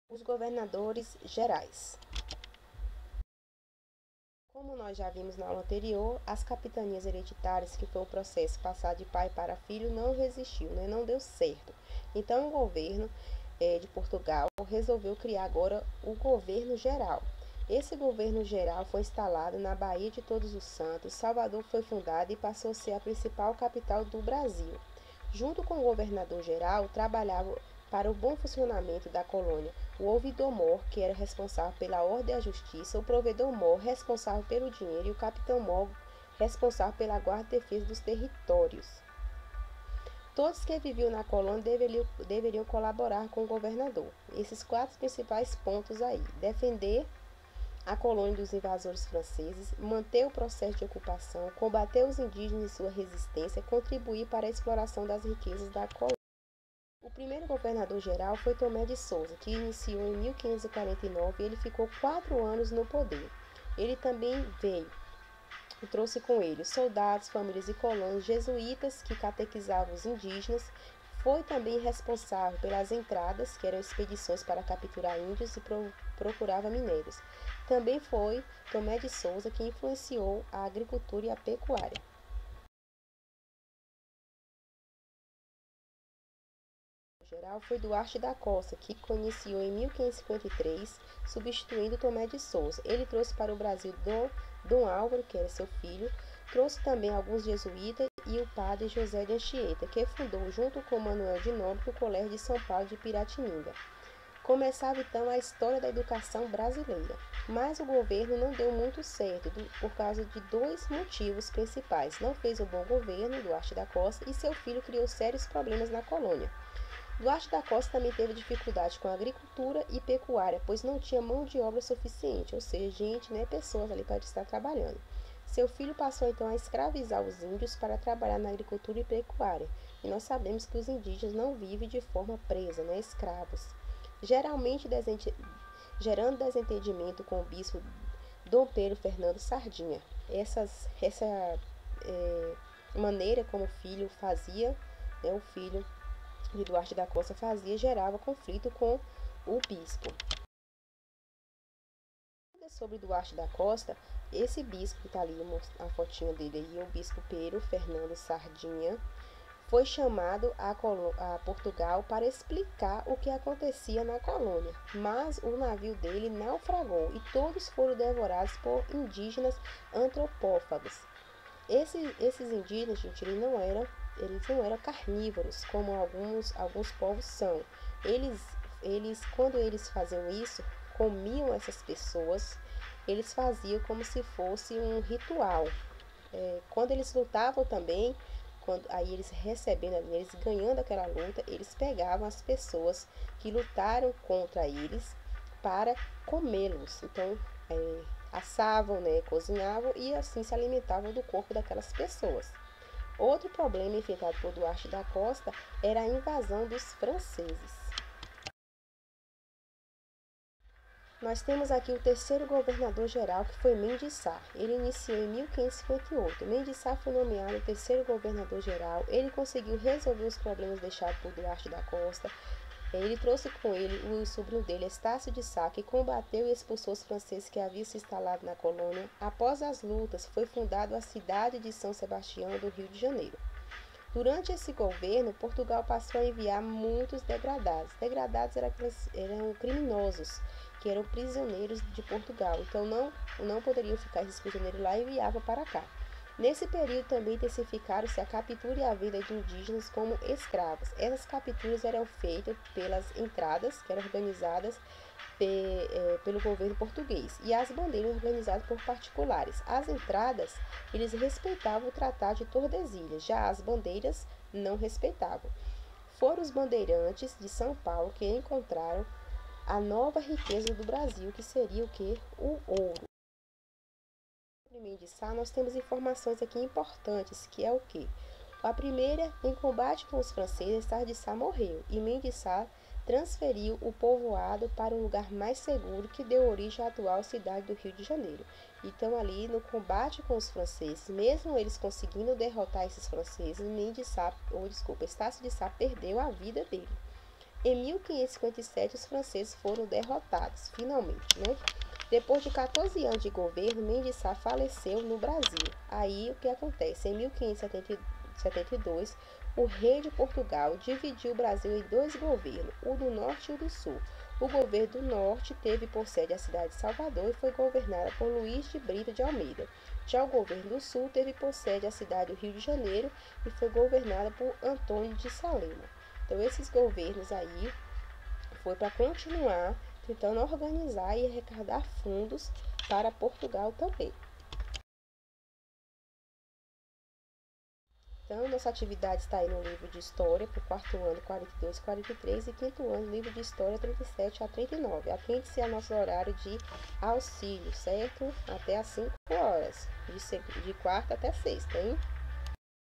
Os governadores gerais. Como nós já vimos na aula anterior, as capitanias hereditárias, que foi um processo passado de pai para filho, não resistiu, né? Não deu certo. Então, o governo de Portugal resolveu criar agora o governo geral. Esse governo geral foi instalado na Baía de Todos os Santos. Salvador foi fundada e passou a ser a principal capital do Brasil. Junto com o governador geral, trabalhava para o bom funcionamento da colônia o ouvidor-mor, que era responsável pela ordem e a justiça, o provedor-mor, responsável pelo dinheiro, e o capitão-mor, responsável pela guarda e defesa dos territórios. Todos que viviam na colônia deveriam colaborar com o governador. Esses quatro principais pontos aí: defender a colônia dos invasores franceses, manter o processo de ocupação, combater os indígenas e sua resistência, contribuir para a exploração das riquezas da colônia. O primeiro governador-geral foi Tomé de Souza, que iniciou em 1549 e ele ficou 4 anos no poder. Ele também veio e trouxe com ele soldados, famílias e colonos jesuítas que catequizavam os indígenas. Foi também responsável pelas entradas, que eram expedições para capturar índios e procurava minérios. Também foi Tomé de Souza que influenciou a agricultura e a pecuária. Geral foi Duarte da Costa, que iniciou em 1553, substituindo Tomé de Souza. Ele trouxe para o Brasil Dom Álvaro, que era seu filho, trouxe também alguns jesuítas e o padre José de Anchieta, que fundou, junto com Manuel de Nóbrega, o Colégio de São Paulo de Piratininga. Começava então a história da educação brasileira, mas o governo não deu muito certo por causa de dois motivos principais. Não fez um bom governo, Duarte da Costa, e seu filho criou sérios problemas na colônia. Duarte da Costa também teve dificuldade com a agricultura e pecuária, pois não tinha mão de obra suficiente, ou seja, gente, pessoas ali para estar trabalhando. Seu filho passou então a escravizar os índios para trabalhar na agricultura e pecuária, e nós sabemos que os indígenas não vivem de forma presa, escravos. Geralmente gerando desentendimento com o bispo Dom Pedro Fernando Sardinha. Essa maneira como o filho fazia, o filho de Duarte da Costa fazia, gerava conflito com o bispo. Sobre Duarte da Costa, esse bispo que está ali, a fotinha dele aí, o bispo Pedro Fernando Sardinha, foi chamado a Portugal para explicar o que acontecia na colônia, mas o navio dele naufragou e todos foram devorados por indígenas antropófagos. Esses indígenas, gente, eles não eram carnívoros, como alguns povos são. Quando eles faziam isso, comiam essas pessoas, eles faziam como se fosse um ritual. Quando eles lutavam também, aí eles eles ganhando aquela luta, eles pegavam as pessoas que lutaram contra eles para comê-los. Então, assavam, cozinhavam e assim se alimentavam do corpo daquelas pessoas. Outro problema enfrentado por Duarte da Costa era a invasão dos franceses. Nós temos aqui o terceiro governador-geral, que foi Mendes Sá. Ele iniciou em 1558. Mendes Sá foi nomeado o terceiro governador-geral. Ele conseguiu resolver os problemas deixados por Duarte da Costa. Ele trouxe com ele o sobrinho dele, Estácio de Sá, que combateu e expulsou os franceses que haviam se instalado na colônia. Após as lutas, foi fundada a cidade de São Sebastião do Rio de Janeiro. Durante esse governo, Portugal passou a enviar muitos degradados. Degradados eram criminosos, que eram prisioneiros de Portugal. Então, não poderiam ficar esses prisioneiros lá e enviavam para cá. Nesse período também intensificaram-se a captura e a venda de indígenas como escravos. Essas capturas eram feitas pelas entradas, que eram organizadas pelo governo português, e as bandeiras organizadas por particulares. As entradas, eles respeitavam o Tratado de Tordesilhas, já as bandeiras não respeitavam. Foram os bandeirantes de São Paulo que encontraram a nova riqueza do Brasil, que seria o que? O ouro. Mendes Sá, nós temos informações aqui importantes, que é o que? A primeira, em combate com os franceses, Sá de Sá morreu, e Mendes Sá transferiu o povoado para um lugar mais seguro, que deu origem à atual cidade do Rio de Janeiro. Então, ali no combate com os franceses, mesmo eles conseguindo derrotar esses franceses, Estácio de Sá perdeu a vida dele. Em 1557, os franceses foram derrotados, finalmente, né? Depois de 14 anos de governo, Mendes Sá faleceu no Brasil. Aí, o que acontece? Em 1572, o rei de Portugal dividiu o Brasil em dois governos, o do Norte e o do Sul. O governo do Norte teve por sede a cidade de Salvador e foi governada por Luís de Brito de Almeida. Já o governo do Sul teve por sede a cidade do Rio de Janeiro e foi governada por Antônio de Salema. Então, esses governos aí foi para continuar tentando organizar e arrecadar fundos para Portugal também. Então, nossa atividade está aí no livro de História, para o quarto ano, 42 e 43, e quinto ano, livro de História, 37 a 39. Atente-se ao nosso horário de auxílio, certo? Até às 5 horas, de quarta até sexta, hein?